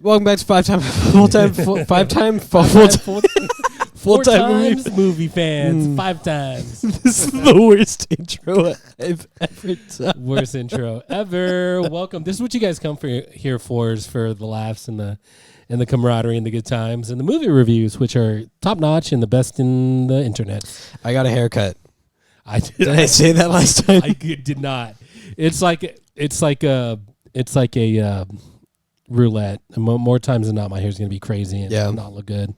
Welcome back to full-time movie fans. 5 times. This is the worst intro I've ever done. Worst intro ever. Welcome. This is what you guys come here for, is for the laughs and the camaraderie and the good times and the movie reviews, which are top notch and the best in the internet. I got a haircut. Did I say that last time? I did not. It's like a roulette. More times than not, my hair's gonna be crazy and not look good.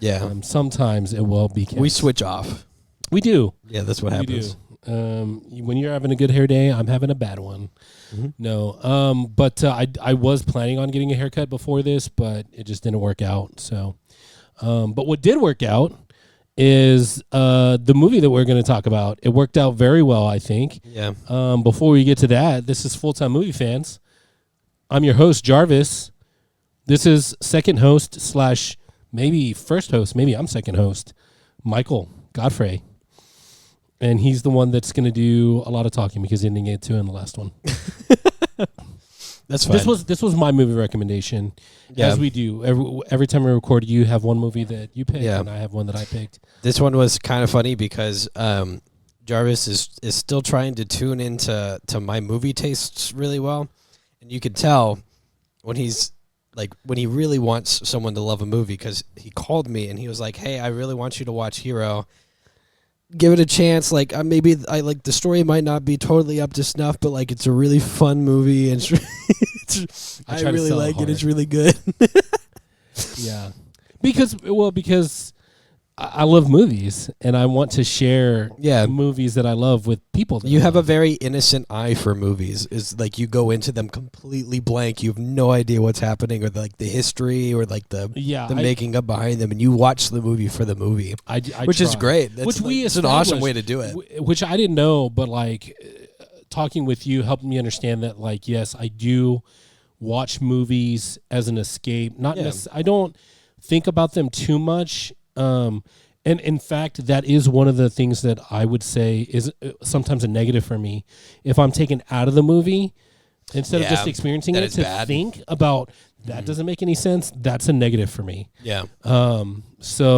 Yeah. Sometimes it will be. We switch off. We do. Yeah, that's what happens. When you're having a good hair day, I'm having a bad one. Mm-hmm. No. But I was planning on getting a haircut before this, but it just didn't work out. So, but what did work out is the movie that we're going to talk about. It worked out very well, I think. Yeah. Before we get to that, this is Full-Time Movie Fans. I'm your host, Jarvis. This is second host / maybe first host. Maybe I'm second host, Michael Godfrey. And he's the one that's going to do a lot of talking because he didn't get to in the last one. That's fine. This was my movie recommendation. Yeah. As we do. Every time we record, you have one movie that you pick, and I have one that I picked. This one was kind of funny because Jarvis is still trying to tune into my movie tastes really well. And you can tell when when he really wants someone to love a movie, because he called me and he was like, "Hey, I really want you to watch Hero. Give it a chance. Maybe the story might not be totally up to snuff, but it's a really fun movie, and I really like it. It's really good." Yeah, because I love movies and I want to share movies that I love with people. You have a very innocent eye for movies. Is you go into them completely blank. You have no idea what's happening, or the history, or the making up behind them, and you watch the movie for the movie, which is great. It's an awesome way to do it. Which I didn't know, but talking with you helped me understand that yes, I do watch movies as an escape. Not necessarily. I don't think about them too much. And in fact, that is one of the things that I would say is sometimes a negative for me. If I'm taken out of the movie, instead of just experiencing it, think about that doesn't make any sense. That's a negative for me. Yeah. And Primer.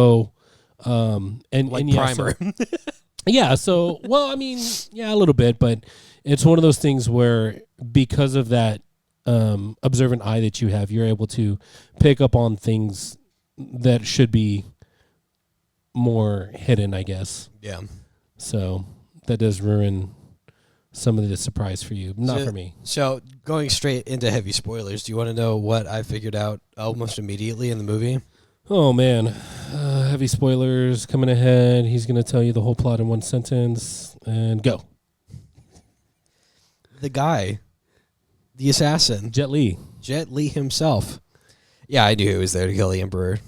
So well, I mean, a little bit, but it's one of those things where because of that observant eye that you have, you're able to pick up on things that should be more hidden, I guess. Yeah. So that does ruin some of the surprise for you. Not for me. So going straight into heavy spoilers, do you want to know what I figured out almost immediately in the movie? Oh, man. Heavy spoilers coming ahead. He's going to tell you the whole plot in one sentence. And go. The guy. The assassin. Jet Li. Jet Li himself. Yeah, I knew he was there to kill the Emperor.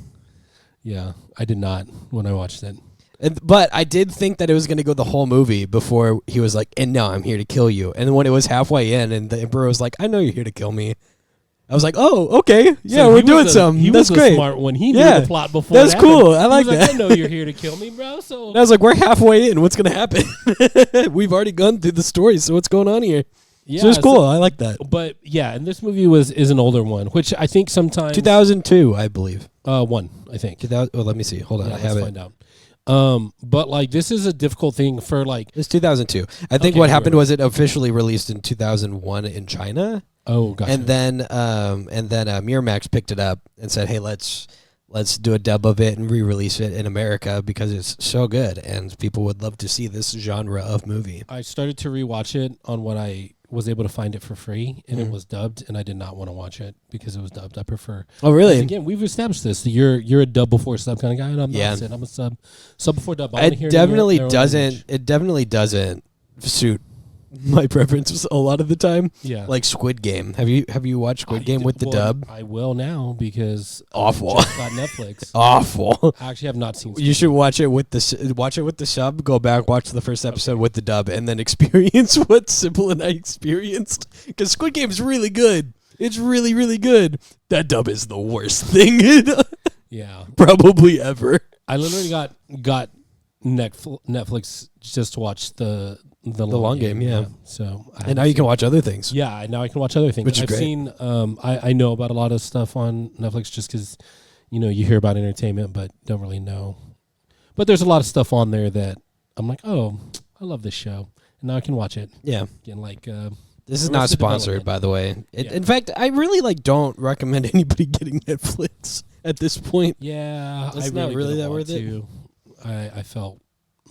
Yeah, I did not when I watched it. But I did think that it was going to go the whole movie before he was like, "And now I'm here to kill you." And when it was halfway in and the Emperor was like, "I know you're here to kill me," I was like, "Oh, okay. Yeah, so we're doing something. That's great." He was smart when he knew the plot before. That's cool. I like that. I know you're here to kill me, bro. So and I was like, "We're halfway in. What's going to happen?" We've already gone through the story, so what's going on here? Yeah, so it's cool. I like that. But yeah, and this movie is an older one, which I think sometimes 2002, I believe. One, I think. Let me see. Hold on, I have it. Find out. But this is a difficult thing for It's 2002. I think what happened was it officially released in 2001 in China. Oh, gotcha. And then Miramax picked it up and said, "Hey, let's do a dub of it and re-release it in America because it's so good and people would love to see this genre of movie." I started to rewatch it on what I was able to find it for free, and it was dubbed, and I did not want to watch it because it was dubbed. I prefer. Oh, really? Again, we've established this. You're a dub before sub kind of guy, and I'm not. I'm a sub before dub. It definitely doesn't. It definitely doesn't suit my preference a lot of the time. Yeah, like Squid Game. Have you watched Squid Game with the dub? I will now because awful. I just got Netflix. Awful. I actually have not seen. You should watch it with the sub. Go back, watch the first episode with the dub, and then experience what Simple and I experienced. Because Squid Game is really good. It's really, really good. That dub is the worst thing. Probably ever. I literally got Netflix just to watch the The long game, yeah. So and now you can watch other things. Yeah, now I can watch other things. Which is I've great. seen. I know about a lot of stuff on Netflix just because, you hear about entertainment, but don't really know. But there's a lot of stuff on there that I'm like, oh, I love this show, and now I can watch it. Yeah. Again, like this is not sponsored, by the way. In fact, I really don't recommend anybody getting Netflix at this point. Yeah, it's not really that worth it. I felt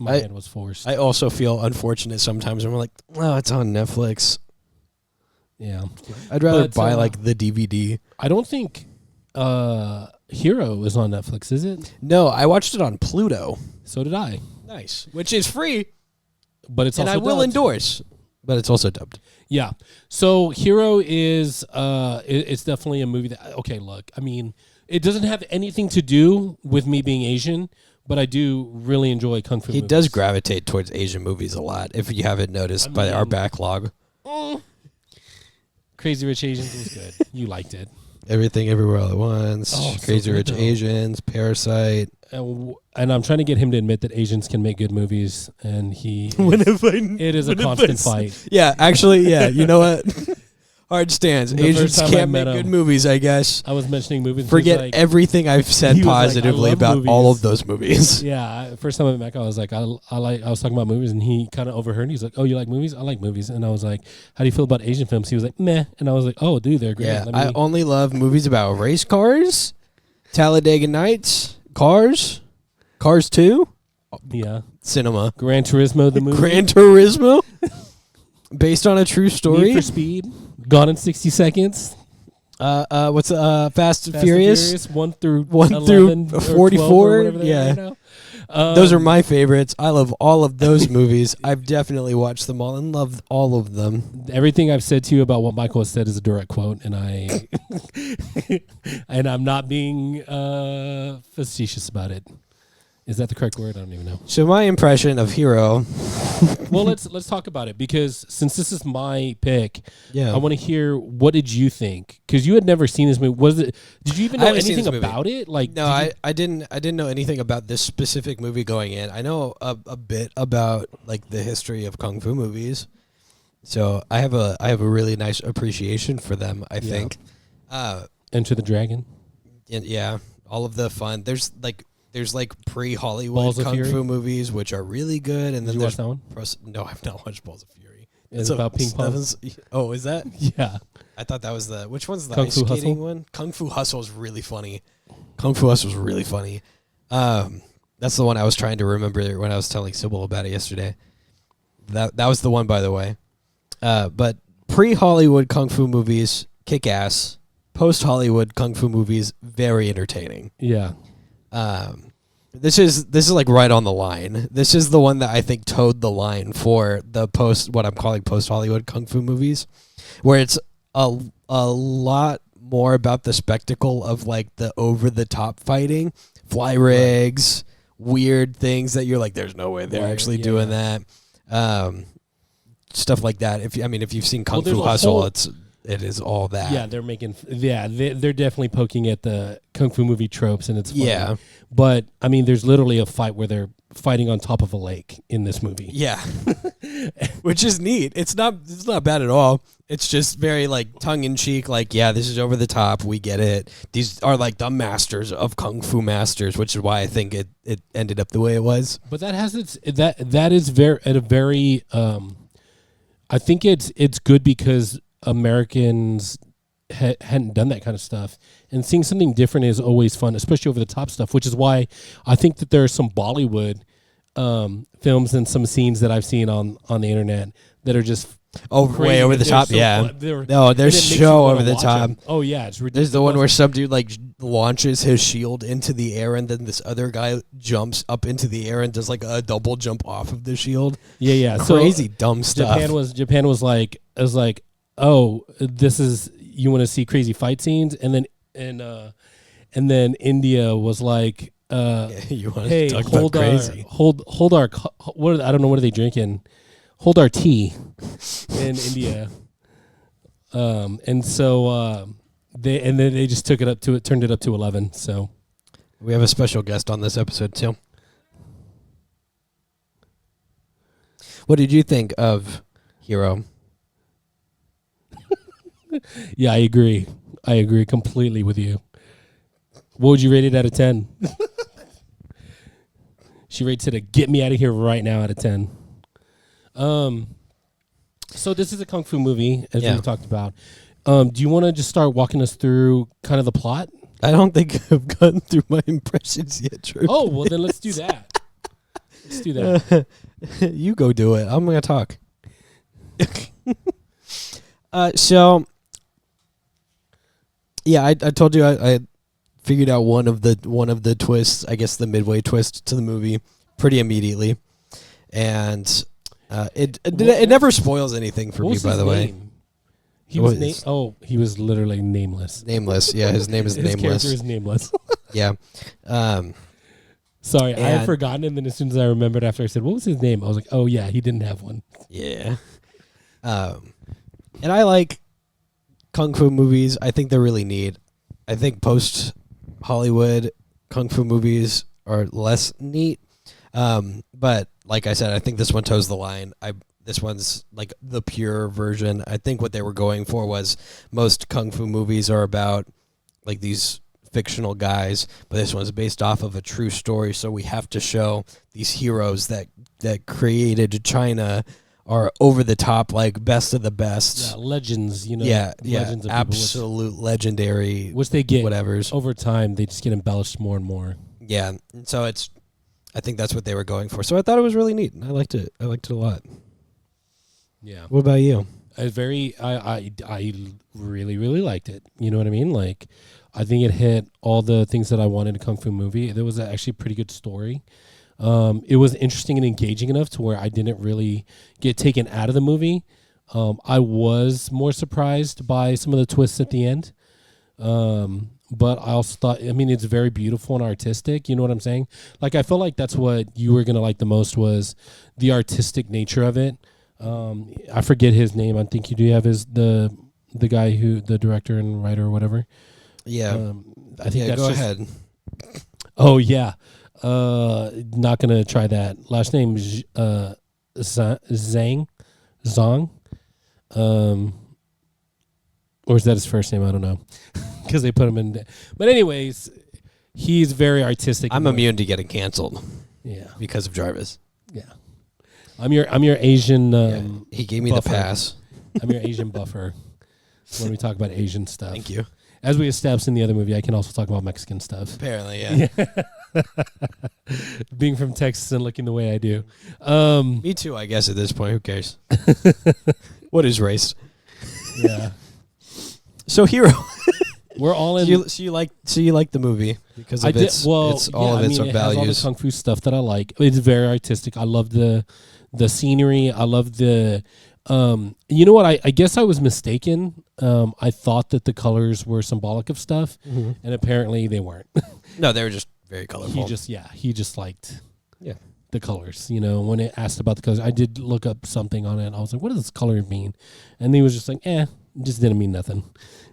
my hand was forced. I also feel unfortunate sometimes when we're like, oh, it's on Netflix. Yeah, I'd rather buy like the DVD. I don't think Hero is on Netflix, is it? No, I watched it on Pluto. So did I. Nice, which is free, but it's also I will dubbed. endorse. But it's also dubbed. Yeah. So Hero is it's definitely a movie that look, I mean, it doesn't have anything to do with me being Asian, but I do really enjoy kung fu movies. He does gravitate towards Asian movies a lot, if you haven't noticed by our backlog. Crazy Rich Asians was good. You liked it. Everything Everywhere All at Once, Crazy Rich Asians, Parasite. And I'm trying to get him to admit that Asians can make good movies, and it is a constant fight. Yeah, actually, yeah. You know what? Hard stance. Asians can't make good movies, I guess. I was mentioning movies. Forget everything I've said positively about all of those movies. Yeah, first time I met Mac, I was like, I was talking about movies, and he kind of overheard. He's like, "Oh, you like movies? I like movies." And I was like, "How do you feel about Asian films?" He was like, "Meh." And I was like, "Oh, dude, they're great." Yeah, I only love movies about race cars, Talladega Nights, Cars 2. Yeah, cinema. Gran Turismo, the movie. Gran Turismo, based on a true story. Need for Speed. Gone in 60 Seconds. What's Fast and Furious 1 through 44? Yeah. Those are my favorites. I love all of those movies. I've definitely watched them all and loved all of them. Everything I've said to you about what Michael has said is a direct quote, and I'm not being facetious about it. Is that the correct word? I don't even know. So my impression of Hero. Well, let's talk about it, because since this is my pick, I want to hear, what did you think? Because you had never seen this movie. Did you even know anything about it? Like, no, I didn't know anything about this specific movie going in. I know a bit about like the history of kung fu movies, so I have a really nice appreciation for them. I think. Enter the Dragon. Yeah, all of the fun. There's pre-Hollywood kung fu movies, which are really good, and then there's that one. No, I've not watched Balls of Fury. It's about ping pong. Oh, is that? Yeah. I thought that was which one's the Kung ice Fu skating Hustle? one? Kung Fu Hustle is really funny. That's the one I was trying to remember when I was telling Sybil about it yesterday. That was the one, by the way. But pre-Hollywood kung fu movies, kick ass. Post-Hollywood kung fu movies, very entertaining. Yeah. This is like right on the line. This is the one that I think towed the line for what I'm calling post-Hollywood kung fu movies, where it's a lot more about the spectacle of like the over-the-top fighting, fly rigs, weird things that you're like, there's no way they're actually doing that. Stuff like that. If you've seen Kung Fu Hustle, it is all that. Yeah, they're definitely poking at the kung fu movie tropes, and it's funny. Yeah. But I mean, there's literally a fight where they're fighting on top of a lake in this movie. Yeah. Which is neat. It's not bad at all. It's just very like tongue in cheek, like, yeah, this is over the top, we get it. These are like the masters of kung fu masters, which is why I think it ended up the way it was. But that has that is very at a very I think it's good because Americans hadn't done that kind of stuff, and seeing something different is always fun, especially over the top stuff, which is why I think that there are some Bollywood films and some scenes that I've seen on the internet that are just way over the top. Yeah, they're so over the top. Oh yeah, it's ridiculous. There's the one where some dude like launches his shield into the air, and then this other guy jumps up into the air and does like a double jump off of the shield. Yeah, crazy dumb stuff. Japan was like, oh, this is, you want to see crazy fight scenes, and then India was like, you want hey, to talk about crazy? Hold our I don't know, what are they drinking? Hold our tea in India, and so they just turned it up to 11. So we have a special guest on this episode too. What did you think of Hero? Yeah, I agree. I agree completely with you. What would you rate it out of 10? She rates it a get me out of here right now out of 10. So this is a kung fu movie, as we talked about. Do you want to just start walking us through kind of the plot? I don't think I've gotten through my impressions yet, Drew. Oh, well, then let's do that. Let's do that. You go do it. I'm going to talk. So, yeah, I told you I figured out one of the twists, I guess the midway twist to the movie, pretty immediately. And it never spoils anything for me, by the way. He was he was literally nameless. Nameless, yeah. His name is his nameless. Character is nameless. Yeah. Sorry, I had forgotten, and then as soon as I remembered after I said, "What was his name?" I was like, "Oh yeah, he didn't have one." Yeah. And I like kung fu movies. I think they're really neat. I think post Hollywood kung fu movies are less neat. But like I said, I think this one toes the line. This one's like the pure version. I think what they were going for was most kung fu movies are about like these fictional guys, but this one's based off of a true story. So we have to show these heroes that created China are over the top, like best of the best. Yeah, legends, legends of absolute people, legendary. Which they get whatevers. Over time, they just get embellished more and more. Yeah, so I think that's what they were going for. So I thought it was really neat. I liked it. I liked it a lot. Yeah. What about you? I really, really liked it. You know what I mean? Like, I think it hit all the things that I wanted in a kung fu movie. There was actually a pretty good story. It was interesting and engaging enough to where I didn't really get taken out of the movie. I was more surprised by some of the twists at the end. But I also thought, it's very beautiful and artistic. You know what I'm saying? Like, I feel like that's what you were going to like the most was the artistic nature of it. I forget his name. I think you do have the guy the director and writer or whatever. Yeah. I think that's go ahead. Oh yeah. Not gonna try that. Last name Zhang. Or is that his first name? I don't know. Because they put him in. But anyways, he's very artistic. I'm immune to getting canceled. Yeah. Because of Jarvis. Yeah. I'm your Asian. He gave me buffer. the pass. I'm your Asian buffer when we talk about Asian stuff. Thank you. As we established in the other movie, I can also talk about Mexican stuff. Apparently, yeah. Being from Texas and looking the way I do. Me too, I guess, at this point. Who cares? What is race? Yeah. So, Hero. We're all in. So you like the movie because of its values. It has all the kung fu stuff that I like. It's very artistic. I love the scenery. I love the. You know what? I guess I was mistaken. I thought that the colors were symbolic of stuff, and apparently they weren't. No, they were just very colorful. He just liked the colors. You know, when it asked about the colors, I did look up something on it. I was like, "What does this color mean?" And he was just like, just didn't mean nothing.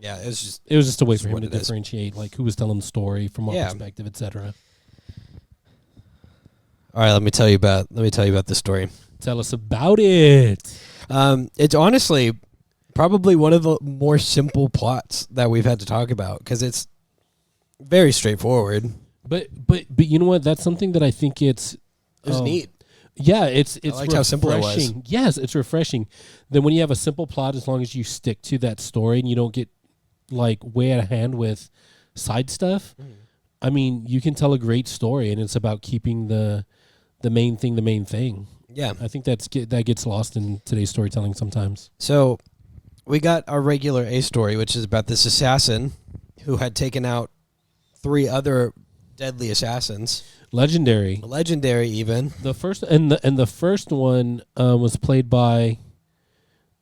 Yeah, it was just a way for him to differentiate, like who was telling the story from what perspective, etc. All right, let me tell you about the story. Tell us about it. It's honestly probably one of the more simple plots that we've had to talk about because it's very straightforward. But you know what? That's something that I think it's neat. Yeah, it's I liked how simple it was. Yes, it's refreshing. Then when you have a simple plot, as long as you stick to that story and you don't get like way out of hand with side stuff, you can tell a great story, and it's about keeping the main thing the main thing. Yeah, I think that gets lost in today's storytelling sometimes. So we got our regular A story, which is about this assassin who had taken out 3 other deadly assassins. Legendary even. The first the first one was played by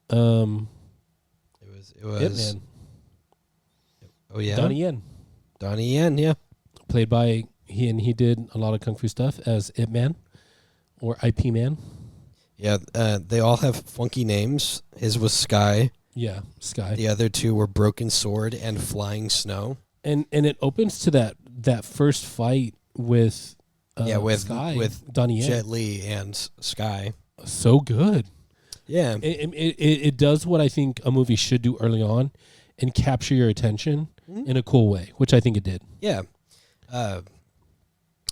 it was Hitman. Oh yeah. Donnie Yen, yeah. Played by he did a lot of kung fu stuff as Ip Man or IP Man. Yeah, they all have funky names. His was Sky. Yeah, Sky. The other 2 were Broken Sword and Flying Snow. And it opens to that first fight with Sky, with Donnie Yen. Jet Li and Sky. so good. Yeah. It does what I think a movie should do early on and capture your attention in a cool way, which I think it did. Yeah.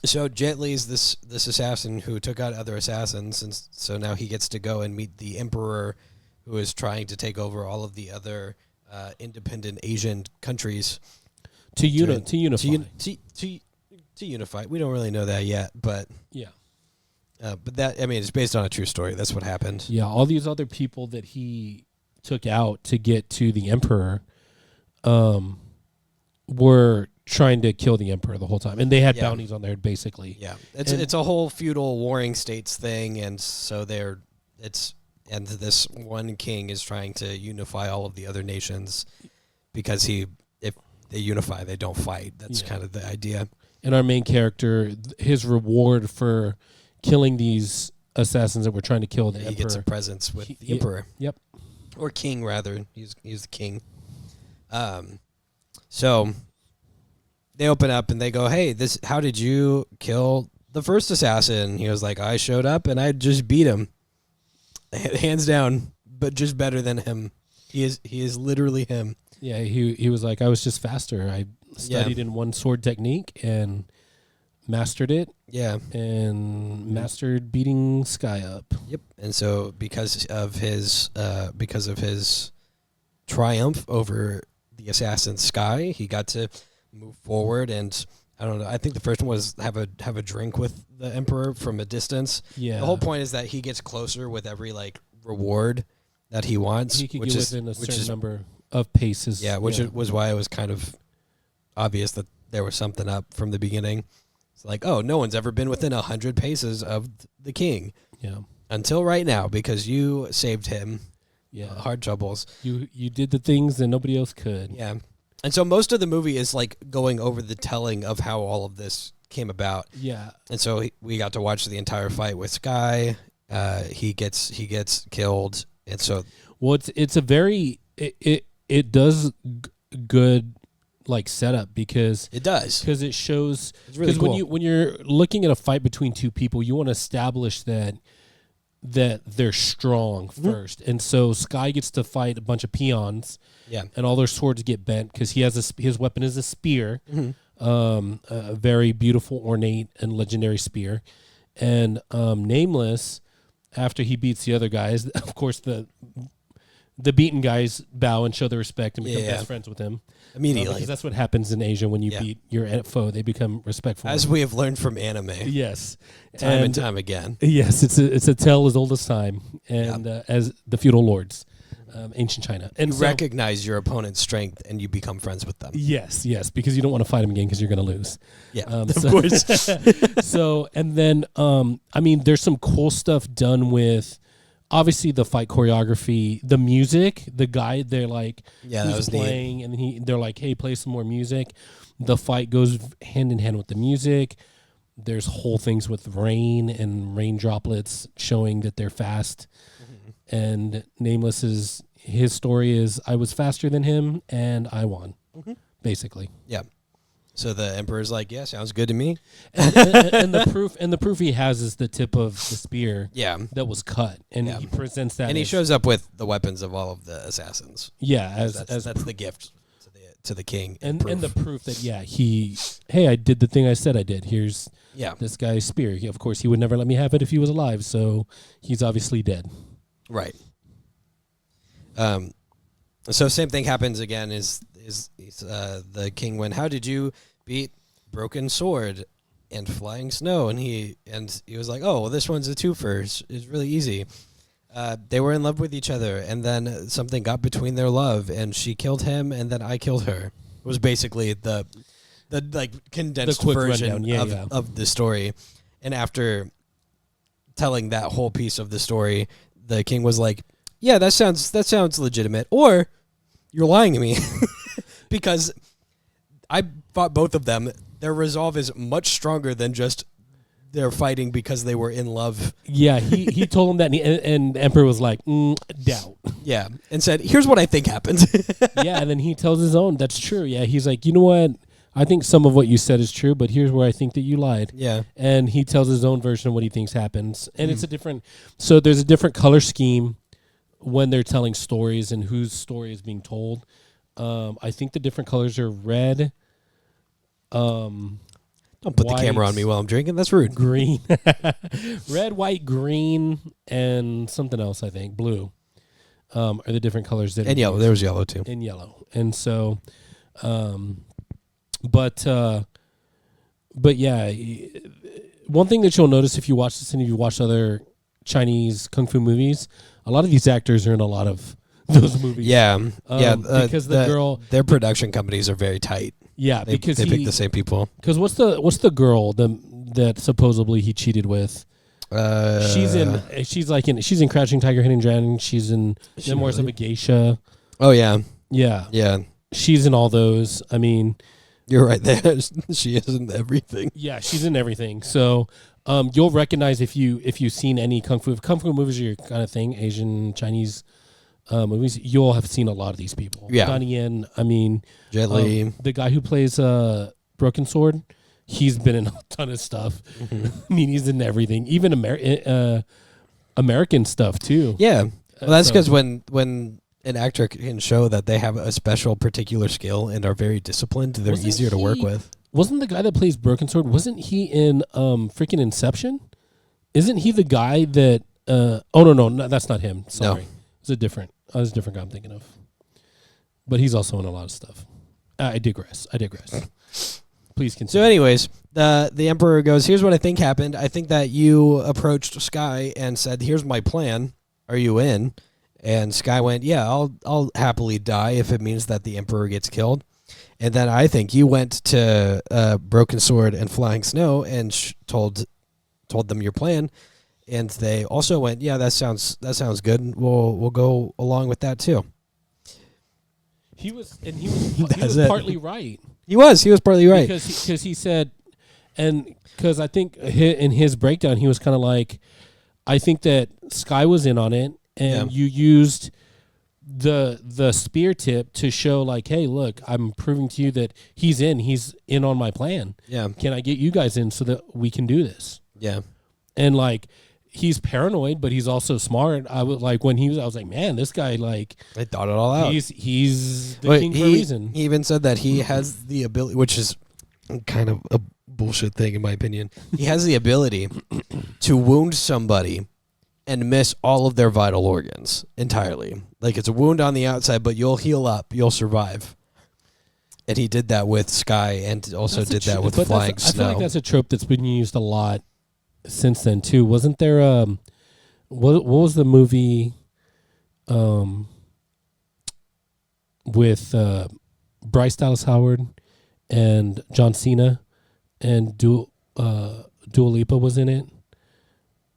So Jet Li's this assassin who took out other assassins, and so now he gets to go and meet the Emperor, who is trying to take over all of the other independent Asian countries To unify. To unify. We don't really know that yet, but Yeah. but that, I mean, it's based on a true story. That's what happened. Yeah, all these other people that he took out to get to the Emperor were trying to kill the Emperor the whole time. And they had bounties on their head, basically. Yeah. It's a whole feudal warring states thing, and so and this one king is trying to unify all of the other nations because if they unify, they don't fight. That's kind of the idea. And our main character, his reward for killing these assassins that were trying to kill the Emperor. He gets a presence with the Emperor. Yep. Or king, rather. He's the king. So they open up and they go, "Hey, how did you kill the first assassin?" He was like, "I showed up and I just beat him. Hands down, but just better than him. He is literally him." Yeah, he was like, "I was just faster. I studied in one sword technique and mastered it." Yeah. And mastered beating Sky up. Yep. And so because of his triumph over the assassin Sky, he got to move forward, and I don't know, I think the first one was have a drink with the Emperor from a distance. Yeah. The whole point is that he gets closer with every reward that he wants. He could get within a certain number of paces. Yeah, which was why it was kind of obvious that there was something up from the beginning. It's like, oh, no one's ever been within 100 paces of the king. Yeah. Until right now, because you saved him. Yeah. Hard troubles. You did the things that nobody else could. Yeah. And so most of the movie is going over the telling of how all of this came about. Yeah. And so we got to watch the entire fight with Sky. He gets killed, and so it's a very it does good setup because it does, because it shows, it's really cool. when you're looking at a fight between two people, you want to establish that they're strong first. And so Sky gets to fight a bunch of peons. Yeah. And all their swords get bent because he has his weapon is a spear, a very beautiful, ornate, and legendary spear. And Nameless, after he beats the other guys, of course the beaten guys bow and show their respect and become best friends with him. Immediately. Because that's what happens in Asia when you beat your foe. They become respectful. As we have learned from anime. Yes. Time and time again. Yes, it's a tale as old as time, and as the feudal lords, ancient China. And you recognize your opponent's strength and you become friends with them. Yes, because you don't want to fight him again because you're going to lose. Yeah, of course. So, and then, there's some cool stuff done with, obviously, the fight choreography, the music. The guy, they're like, that was playing, neat. and they're like, hey, play some more music. The fight goes hand in hand with the music. There's whole things with rain and rain droplets showing that they're fast. And Nameless his story is, I was faster than him and I won, basically. Yeah. So the Emperor's like, yeah, sounds good to me. And the proof he has is the tip of the spear. Yeah. That was cut, and he presents that. And he shows up with the weapons of all of the assassins. Yeah, that's the gift to the king. And the proof that I did the thing I said I did. Here's this guy's spear. Of course, he would never let me have it if he was alive. So he's obviously dead. Right. So same thing happens again. Is the king went, how did you beat Broken Sword and Flying Snow? And he was like, oh, well, this one's a twofer. It's really easy. They were in love with each other, and then something got between their love, and she killed him, and then I killed her. It was basically the condensed version of the story. And after telling that whole piece of the story, the king was like, yeah, that sounds legitimate, or you're lying to me. Because I fought both of them. Their resolve is much stronger than just they're fighting because they were in love. Yeah, he told him that, and the Emperor was like, doubt. Yeah, and said, here's what I think happened. Yeah, and then he tells his own, that's true. Yeah, he's like, you know what? I think some of what you said is true, but here's where I think that you lied. Yeah. And he tells his own version of what he thinks happens. And it's a different, so there's a different color scheme when they're telling stories and whose story is being told. I think the different colors are red. Don't put the camera on me while I'm drinking. That's rude. Green. Red, white, green, and something else, I think. Blue are the different colors. That and yellow. There was yellow, too. And yellow. And so, but yeah, one thing that you'll notice if you watch this and if you watch other Chinese kung fu movies, a lot of these actors are in a lot of those movies. Yeah. Because their production companies are very tight. Yeah, they because pick the same people. Because what's the girl that supposedly he cheated with? She's in Crouching Tiger, Hidden Dragon. She's in Memoirs of a Geisha. Oh yeah, yeah. She's in all those. I mean, you're right there. She is in everything. Yeah, she's in everything. So you'll recognize if you've seen any kung fu. If kung fu movies are your kind of thing, Asian, Chinese movies, you'll have seen a lot of these people. Yeah. Donnie Yen, I mean, Jet Li, the guy who plays Broken Sword, he's been in a ton of stuff. Mm-hmm. I mean, he's in everything, even American stuff too. Yeah, well, that's because when an actor can show that they have a special particular skill and are very disciplined, they're easier to work with. Wasn't the guy that plays Broken Sword? Wasn't he in freaking Inception? Isn't he the guy that? Oh no, that's not him. Sorry, it's a different. It was a different guy I'm thinking of. But he's also in a lot of stuff. I digress. Please continue. So anyways, the Emperor goes, here's what I think happened. I think that you approached Sky and said, here's my plan. Are you in? And Sky went, yeah, I'll happily die if it means that the Emperor gets killed. And then I think you went to Broken Sword and Flying Snow and told them your plan. And they also went, yeah, that sounds good. We'll go along with that too. He was partly right. He was partly right because he said, and because I think in his breakdown he was kind of like, I think that Sky was in on it, and you used the spear tip to show like, hey, look, I'm proving to you that he's in on my plan. Yeah, can I get you guys in so that we can do this? Yeah, and like. He's paranoid, but he's also smart. I was like, I was like, man, this guy, like, I thought it all out. He's the king for a reason. He even said that he has the ability, which is kind of a bullshit thing in my opinion. He has the ability to wound somebody and miss all of their vital organs entirely. Like it's a wound on the outside, but you'll heal up, you'll survive. And he did that with Sky, and also did that with Flying Snow. I feel like that's a trope that's been used a lot since then too. Wasn't there what was the movie with Bryce Dallas Howard and John Cena and Dua Lipa was in it?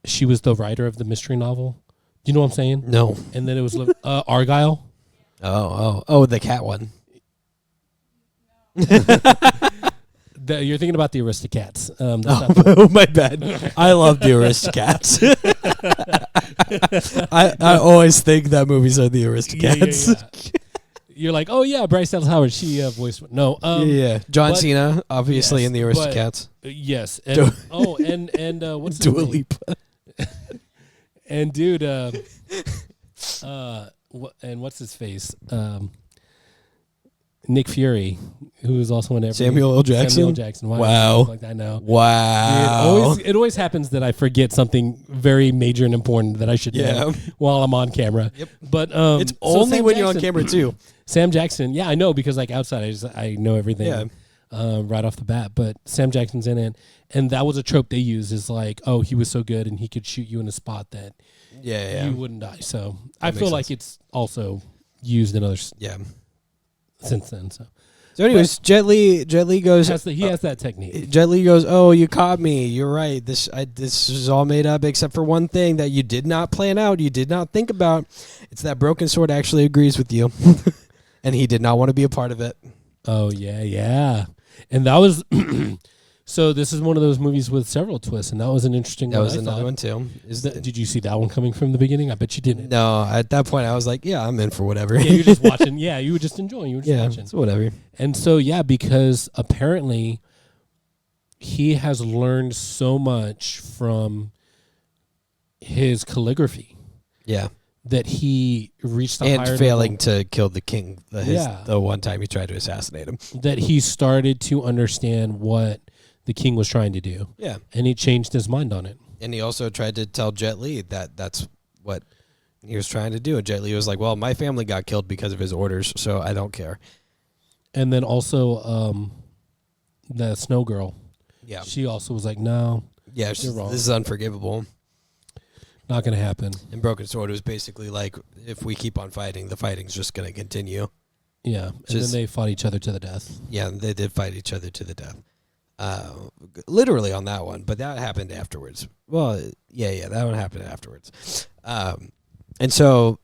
She was the writer of the mystery novel. Do you know what I'm saying? No. And then it was Argyle. Oh, the cat one. You're thinking about the Aristocats. Oh, my bad. I love the Aristocats. I always think that movies are the Aristocats. Yeah. You're like, oh yeah, Bryce Dallas Howard. She voiced no. John Cena, obviously in the Aristocats. Yes. And, and what's Dua Lipa. And dude, and what's his face? Nick Fury, who is also in every Samuel L. Jackson. Samuel L. Jackson. Wow. Like that now. Wow. It always happens that I forget something very major and important that I should know while I'm on camera. Yep. But it's only when you're on camera too. Sam Jackson, yeah, I know because like outside I know everything right off the bat. But Sam Jackson's in it, and that was a trope they use is like, oh, he was so good and he could shoot you in a spot that you wouldn't die. So I feel like it's also used in others. Yeah. Since then, so anyways, Jet Li goes. He has that technique. Jet Li goes, "Oh, you caught me. You're right. This is all made up, except for one thing that you did not plan out. You did not think about. It's that Broken Sword actually agrees with you, and he did not want to be a part of it." Oh yeah, and that was So this is one of those movies with several twists, and that was an interesting That one. was another one too. Did you see that one coming from the beginning? I bet you didn't. No, at that point I was like, yeah, I'm in for whatever. Yeah, you're just watching. Yeah, you were just enjoying. You were just watching. It's whatever. And so, yeah, because apparently he has learned so much from his calligraphy. Yeah. That he reached the and higher failing level, to kill the king the one time he tried to assassinate him. That he started to understand what the king was trying to do. Yeah. And he changed his mind on it. And he also tried to tell Jet Li that that's what he was trying to do. And Jet Li was like, well, my family got killed because of his orders, so I don't care. And then also the snow girl. Yeah. She also was like, no. Yeah, you're wrong. This is unforgivable. Not going to happen. And Broken Sword was basically like, if we keep on fighting, the fighting's just going to continue. Yeah, and then they fought each other to the death. Yeah, they did fight each other to the death. Literally on that one, but that happened afterwards. Well, yeah, that one happened afterwards. And so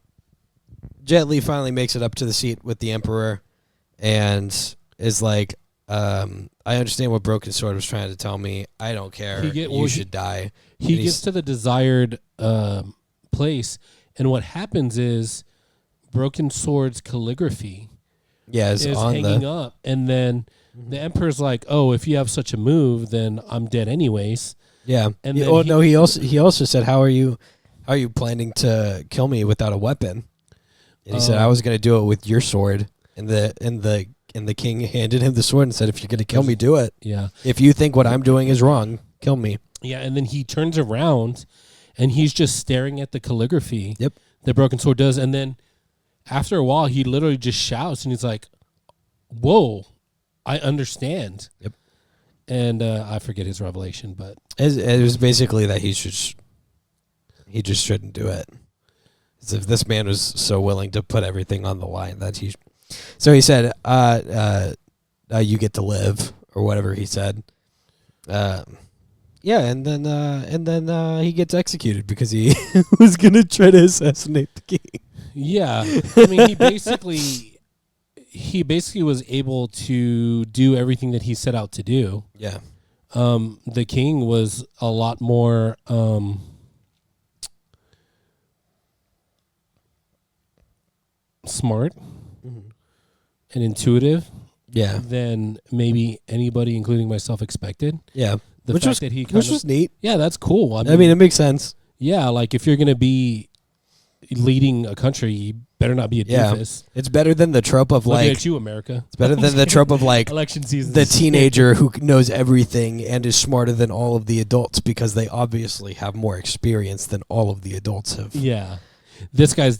Jet Li finally makes it up to the seat with the Emperor and is like, I understand what Broken Sword was trying to tell me. I don't care. You should die. He gets to the desired place, and what happens is Broken Sword's calligraphy is hanging up, and then the Emperor's like, "Oh, if you have such a move, then I'm dead anyways." Yeah. And then he also said, "How are you planning to kill me without a weapon?" And he said, "I was going to do it with your sword." And the king handed him the sword and said, "If you're going to kill me, do it. Yeah. If you think what I'm doing is wrong, kill me." Yeah, and then he turns around, and he's just staring at the calligraphy. Yep. That Broken Sword does, and then after a while, he literally just shouts, and he's like, "Whoa, I understand." Yep. And I forget his revelation, but it was basically that he just shouldn't do it. As if this man was so willing to put everything on the line that he. So he said, "You get to live," or whatever he said. Yeah, and then he gets executed because he was gonna try to assassinate the king. Yeah, I mean, he basically was able to do everything that he set out to do. Yeah. The king was a lot more smart and intuitive. Yeah. Than maybe anybody, including myself, expected. Yeah. Which was neat. Yeah, that's cool. I mean, it makes sense. Yeah, like if you're going to be leading a country, you better not be a doofus. It's better than the trope of Looking like at you, America. It's better than the trope of like election season. The teenager who knows everything and is smarter than all of the adults because they obviously have more experience than all of the adults have. Yeah. This king has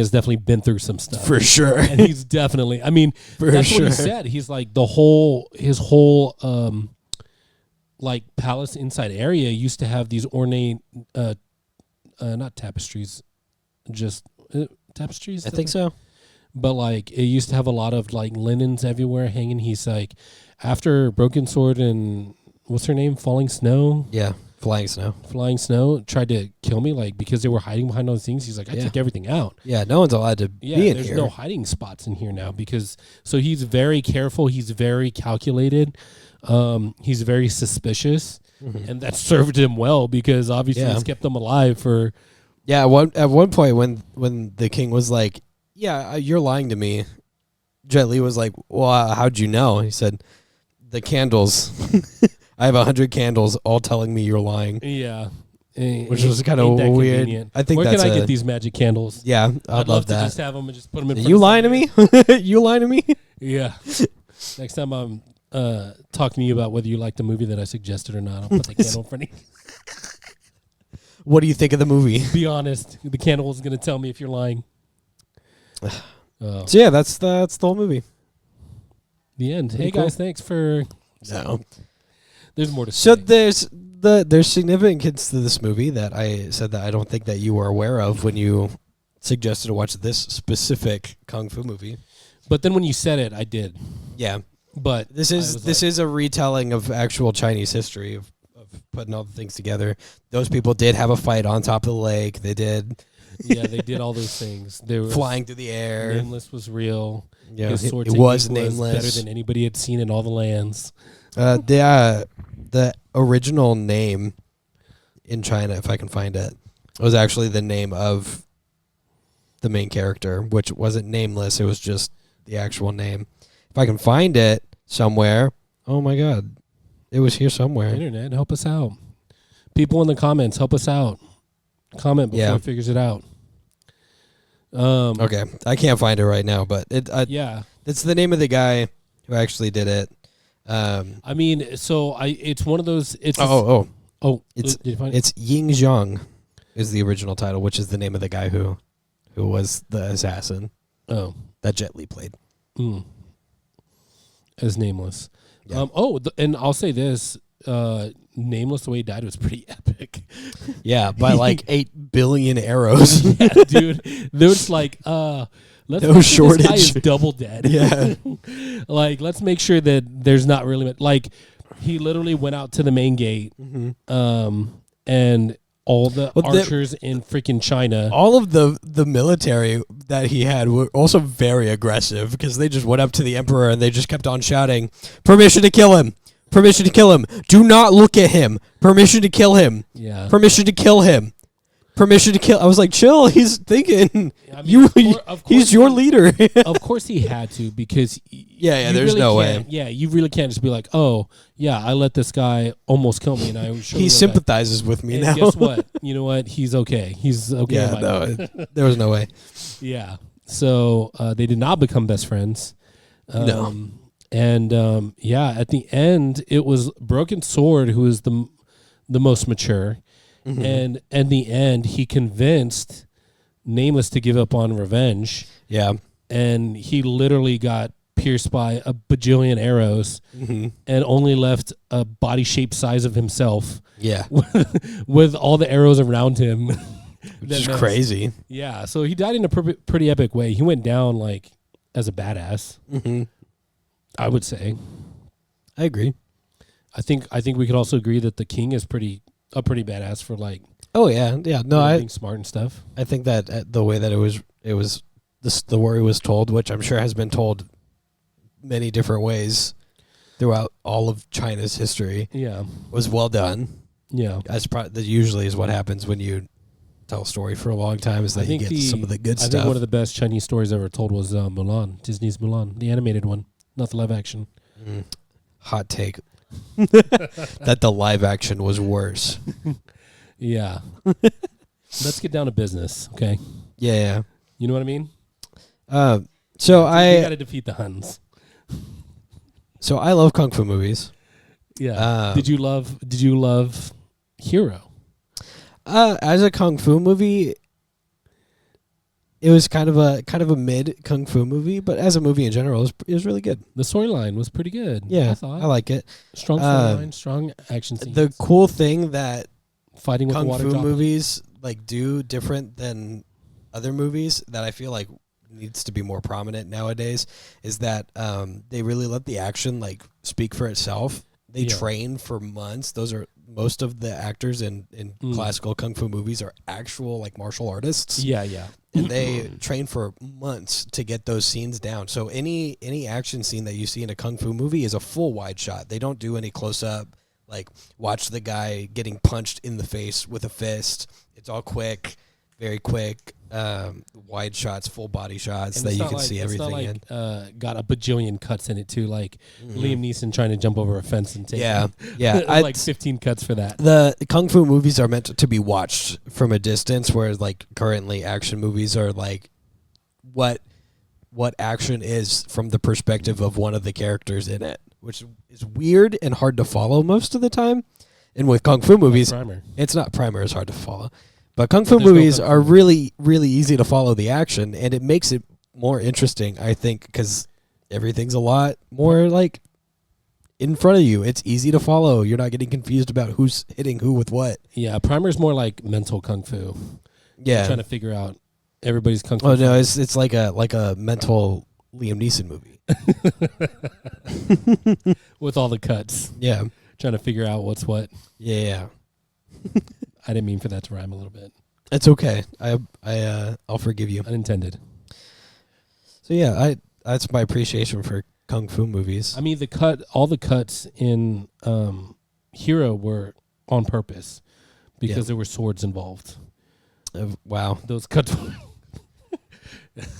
definitely been through some stuff. For sure. And he's definitely, I mean, that's what he said. He's like his whole like palace inside area used to have these ornate, not tapestries, just tapestries. I think so. But like it used to have a lot of like linens everywhere hanging. He's like, after Broken Sword and what's her name? Falling Snow? Yeah. Flying Snow tried to kill me, like because they were hiding behind those things. He's like, I took everything out. Yeah, no one's allowed to be in here. There's no hiding spots in here now so he's very careful. He's very calculated. He's very suspicious, and that served him well because obviously it's kept him alive for. Yeah, at one point when the king was like, "Yeah, you're lying to me," Jet Li was like, "Well, how'd you know?" He said, "The candles." I have 100 candles all telling me you're lying. Yeah. Which was kind of weird. Convenient. I think Where can I get these magic candles? Yeah, I'd love that. To just have them and just put them in front You lying to me? You lying to me? Yeah. Next time I'm talking to you about whether you like the movie that I suggested or not, I'll put the candle in front of you. What do you think of the movie? Be honest. The candle is going to tell me if you're lying. So yeah, that's the whole movie. The end. Hey guys, thanks for... No. There's more to say. So there's significance to this movie that I said that I don't think that you were aware of when you suggested to watch this specific kung fu movie. But then when you said it, I did. Yeah. But this is a retelling of actual Chinese history of putting all the things together. Those people did have a fight on top of the lake. They did. Yeah, they did all those things. They were Flying through the air. Nameless was real. Yeah, His sword it technique was nameless. better than anybody had seen in all the lands. The original name in China, if I can find it, was actually the name of the main character, which wasn't nameless. It was just the actual name. If I can find it somewhere, oh my God, it was here somewhere. Internet, help us out. People in the comments, help us out. Comment before it figures it out. Okay, I can't find it right now, but it's the name of the guy who actually did it. I mean, it's one of those. It's did you find it? It's Ying Zhang is the original title, which is the name of the guy who was the assassin. Oh, that Jet Li played. As Nameless. Yeah. And I'll say this. Nameless, the way he died was pretty epic. Yeah, by like 8 billion arrows. Yeah, dude. There was like, let's no make sure shortage. this guy is double dead. Yeah. Like, let's make sure that there's not really like he literally went out to the main gate, and all the archers in freaking China. All of the military that he had were also very aggressive because they just went up to the emperor and they just kept on shouting, "Permission to kill him! Permission to kill him! Do not look at him! Permission to kill him! Yeah. Permission to kill him! Permission to kill." I was like, chill. He's thinking, he's your leader. Of course he had to because there's really no way. Yeah, you really can't just be like, oh yeah, I let this guy almost kill me, and I he sympathizes with me now. Guess what? You know what? He's okay. He's okay. Yeah, there was no way. Yeah. So they did not become best friends. No. And at the end, it was Broken Sword who was the most mature. Mm-hmm. And in the end, he convinced Nameless to give up on revenge. Yeah. And he literally got pierced by a bajillion arrows and only left a body shape size of himself. Yeah. with all the arrows around him. Which is crazy. Yeah. So he died in a pretty epic way. He went down like as a badass. Mm-hmm. I would say. I agree. I think we could also agree that the king is pretty badass for like. Oh yeah. No, being smart and stuff. I think that the way that it was the story was told, which I'm sure has been told many different ways throughout all of China's history. Yeah, was well done. Yeah, that usually is what happens when you tell a story for a long time. Is that you get some of the good stuff. I think one of the best Chinese stories ever told was Mulan, Disney's Mulan, the animated one, not the live action. Hot take. That the live action was worse. Yeah. Let's get down to business, okay? Yeah. You know what I mean? So we got to defeat the Huns. So I love kung fu movies. Yeah. Did you love Hero? As a kung fu movie, it was kind of a mid kung fu movie, but as a movie in general, it was really good. The storyline was pretty good. Yeah, I like it. Strong storyline, strong action scenes. The cool thing that fighting with kung the water fu movies like do different than other movies that I feel like needs to be more prominent nowadays is that they really let the action like speak for itself. They train for months. Most of the actors in classical kung fu movies are actual like martial artists. Yeah. And they train for months to get those scenes down. So any action scene that you see in a kung fu movie is a full wide shot. They don't do any close up. Like watch the guy getting punched in the face with a fist. It's all quick, very quick. Wide shots, full body shots that you can see everything in. Got a bajillion cuts in it too, like Liam Neeson trying to jump over a fence and take. Yeah. Like 15 cuts for that. The kung fu movies are meant to be watched from a distance, whereas like currently action movies are like what action is from the perspective of one of the characters in it, which is weird and hard to follow most of the time. And with kung fu movies, it's not Primer is hard to follow. But kung fu movies are really, really easy to follow the action, and it makes it more interesting, I think, because everything's a lot more, like, in front of you. It's easy to follow. You're not getting confused about who's hitting who with what. Yeah, Primer's more like mental kung fu. Yeah. You're trying to figure out everybody's kung fu. Oh, no, it's like a mental Liam Neeson movie. With all the cuts. Yeah. Trying to figure out what's what. Yeah. I didn't mean for that to rhyme a little bit. It's okay. I'll forgive you. Unintended. So yeah, that's my appreciation for kung fu movies. I mean, all the cuts in Hero were on purpose because there were swords involved. Wow. Those cuts.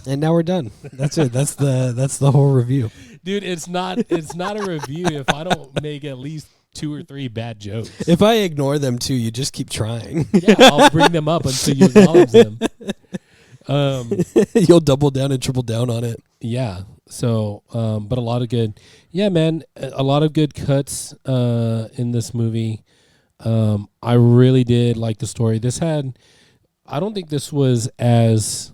And now we're done. That's it. That's the whole review. Dude, it's not a review if I don't make at least 2 or 3 bad jokes. If I ignore them too, you just keep trying. Yeah, I'll bring them up until you acknowledge them. You'll double down and triple down on it. Yeah. So, but a lot of good, man, a lot of good cuts in this movie. I really did like the story. I don't think this was as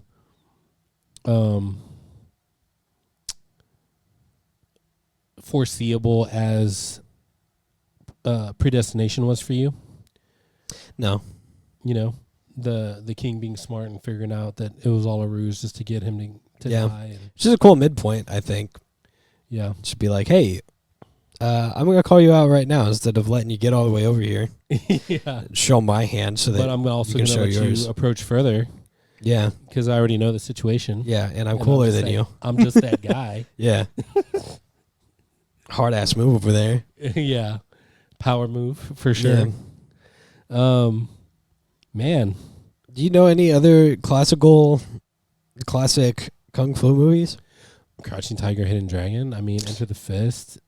foreseeable as Predestination was for you. No. You know, the king being smart and figuring out that it was all a ruse just to get him to die. Which is a cool midpoint, I think. Yeah. Just be like, hey, I'm going to call you out right now instead of letting you get all the way over here. Yeah. Show my hand so that but I'm also going to let yours. you approach further. Yeah. Because I already know the situation. Yeah, and I'm cooler than you. I'm just that guy. Yeah. Hard-ass move over there. Yeah. Power move, for sure. Yeah. Man. Do you know any other classic kung fu movies? Crouching Tiger, Hidden Dragon. I mean, Enter the Fist.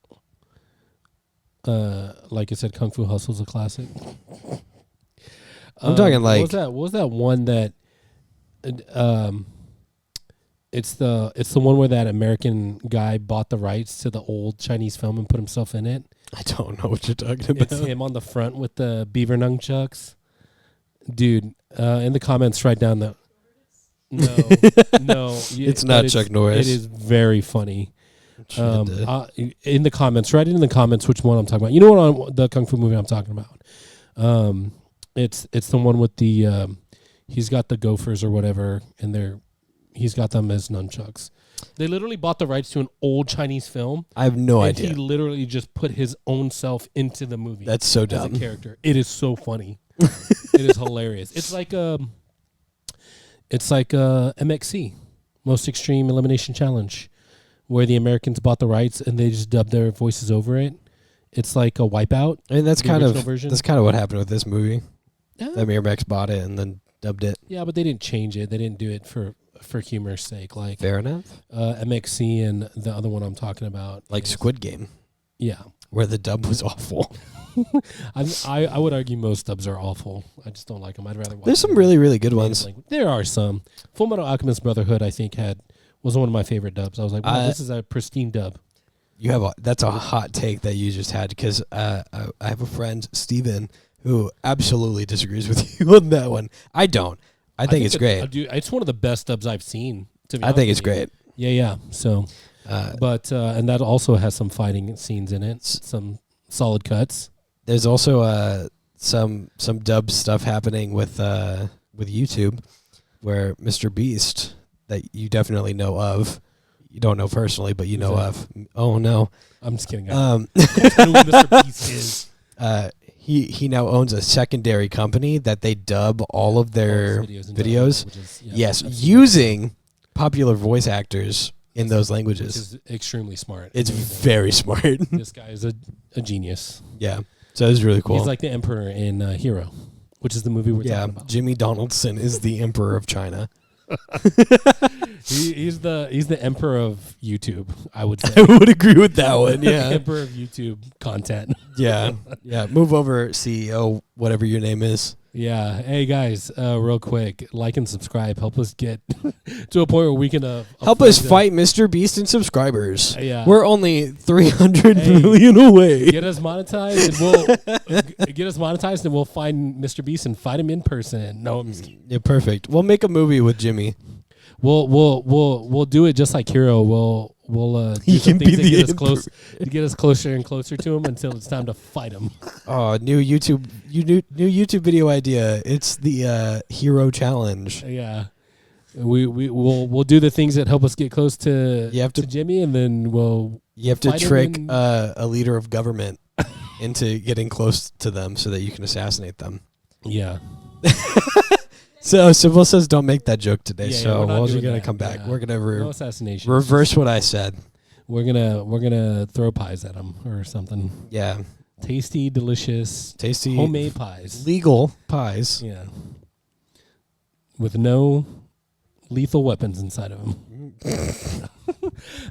Like I said, Kung Fu Hustle's a classic. I'm talking like... What was that one that... It's the one where that American guy bought the rights to the old Chinese film and put himself in it. I don't know what you're talking about. It's him on the front with the beaver nunchucks. Dude, in the comments, write down the... No. It's not Chuck Norris. It is very funny. In the comments, write it in the comments which one I'm talking about. You know what the Kung Fu movie I'm talking about. It's the one with the... he's got the gophers or whatever, and he's got them as nunchucks. They literally bought the rights to an old Chinese film. I have no idea. He literally just put his own self into the movie. That's so dumb. As a character. It is so funny. It is hilarious. It's like MXC, Most Extreme Elimination Challenge, where the Americans bought the rights and they just dubbed their voices over it. It's like a Wipeout. I mean, that's kind of what happened with this movie. Yeah. Miramax bought it and then dubbed it. Yeah, but they didn't change it. They didn't do it for humor's sake. Like fair enough. MXC and the other one I'm talking about, like Squid Game. Yeah, where the dub was awful. I would argue most dubs are awful. I just don't like them. I'd rather watch. There's some really, really good ones. There are some. Fullmetal Alchemist Brotherhood, I think, was one of my favorite dubs. I was like, wow, this is a pristine dub. That's a hot take that you just had, because I have a friend, Steven, who absolutely disagrees with you on that one. I don't. I think it's great. It's one of the best dubs I've seen. I think it's great. Yeah. So, and that also has some fighting scenes in it. Some solid cuts. There's also some dub stuff happening with YouTube, where Mr. Beast, that you definitely know of. You don't know personally, but you know of. Oh no, I'm just kidding. I know who Mr. Beast is. He now owns a secondary company that they dub all of their videos. Yes, using popular voice actors in those languages. Which is extremely smart. It's very smart. This guy is a genius. Yeah, so it's really cool. He's like the emperor in Hero, which is the movie we're talking about. Jimmy Donaldson is the emperor of China. He's the emperor of YouTube, I would say. I would agree with that one. Yeah, emperor of YouTube content. Yeah. Move over, CEO, whatever your name is. Yeah. Hey guys, real quick, like and subscribe. Help us get to a point where we can help us fight Mr. Beast in subscribers. Yeah, we're only 300 million away. Get us monetized, and we'll find Mr. Beast and fight him in person. No, I'm just kidding. Yeah, perfect. We'll make a movie with Jimmy. We'll do it just like Hero. We'll do some things to get us closer and closer to him until it's time to fight him. Oh, new YouTube video idea. It's the Hero Challenge. Yeah, we'll do the things that help us get close to Jimmy, and then you have to trick a leader of government into getting close to them so that you can assassinate them. Yeah. So Sybil says don't make that joke today. Yeah, so we're not we're doing gonna that. come back. Yeah. We're gonna No assassination. reverse what I said. We're gonna throw pies at them or something. Yeah, Tasty, delicious, tasty, homemade pies. legal pies. Yeah, with no lethal weapons inside of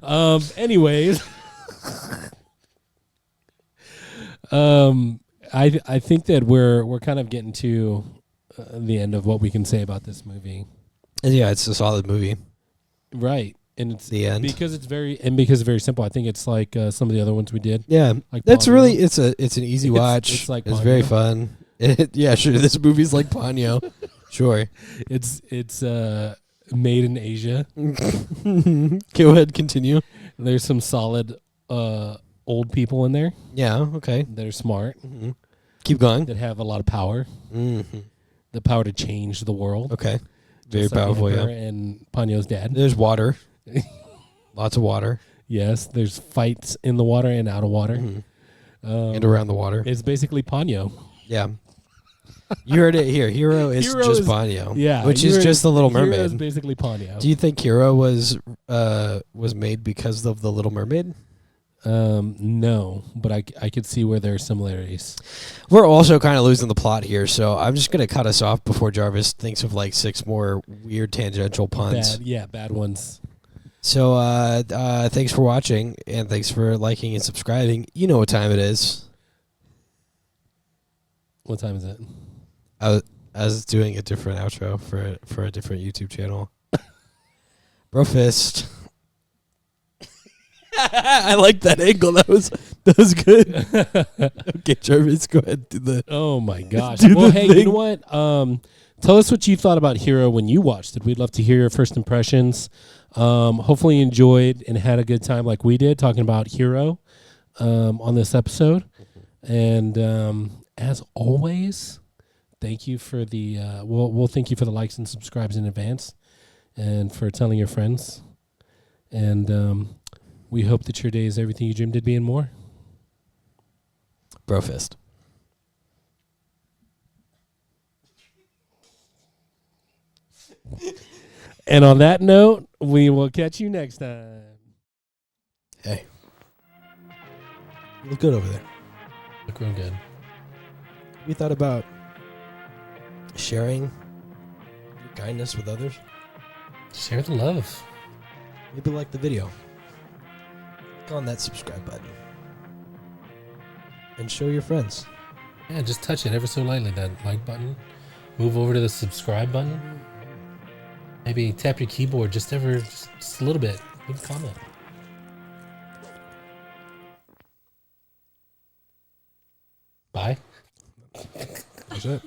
them. Anyways, I think that we're kind of getting to the end of what we can say about this movie. And yeah, it's a solid movie. Right. And it's The end. because it's very simple. I think it's like some of the other ones we did. Yeah, Like that's Ponyo. really it's an easy watch. It's like it's very Ponyo. fun. Yeah, sure. This movie's like Ponyo. Sure. It's made in Asia. Go ahead, continue. There's some solid old people in there Yeah. Okay. that are smart, Keep going. that have a lot of power, Mm-hmm. the power to change the world. Okay. Very Just like the powerful. Yeah. Emperor and Ponyo's dad. There's water. Lots of water. Yes, there's fights in the water and out of water. And around the water. It's basically Ponyo. Yeah. You heard it here. Hero is Hero just is- Ponyo. Yeah, Which is just the Little Hero is Mermaid. basically Ponyo. Do you think Hero was made because of the Little Mermaid? No, but I could see where there are similarities. We're also kind of losing the plot here, so I'm just gonna cut us off before Jarvis thinks of like 6 more weird tangential puns. Bad ones. So thanks for watching, and thanks for liking and subscribing. You know what time it is. What time is it? I was doing a different outro for a different YouTube channel. Brofist. I like that angle. That was good. Okay, Jarvis, go ahead. Do the. Oh my gosh. Do Well, the hey, you thing. know what? Tell us what you thought about Hero when you watched it. We'd love to hear your first impressions. Hopefully you enjoyed and had a good time like we did talking about Hero on this episode. And as always, thank you for the we'll thank you for the likes and subscribes in advance and for telling your friends. And we hope that your day is everything you dreamed it'd be and more. Brofist. And on that note, we will catch you next time. Hey. You look good over there. Look real good. You thought about sharing your kindness with others? Share the love. Maybe like the video. Click on that subscribe button. And show your friends. Yeah, just touch it ever so lightly, that like button. Move over to the subscribe button. Maybe tap your keyboard just a little bit. Leave a comment. Bye. That's it.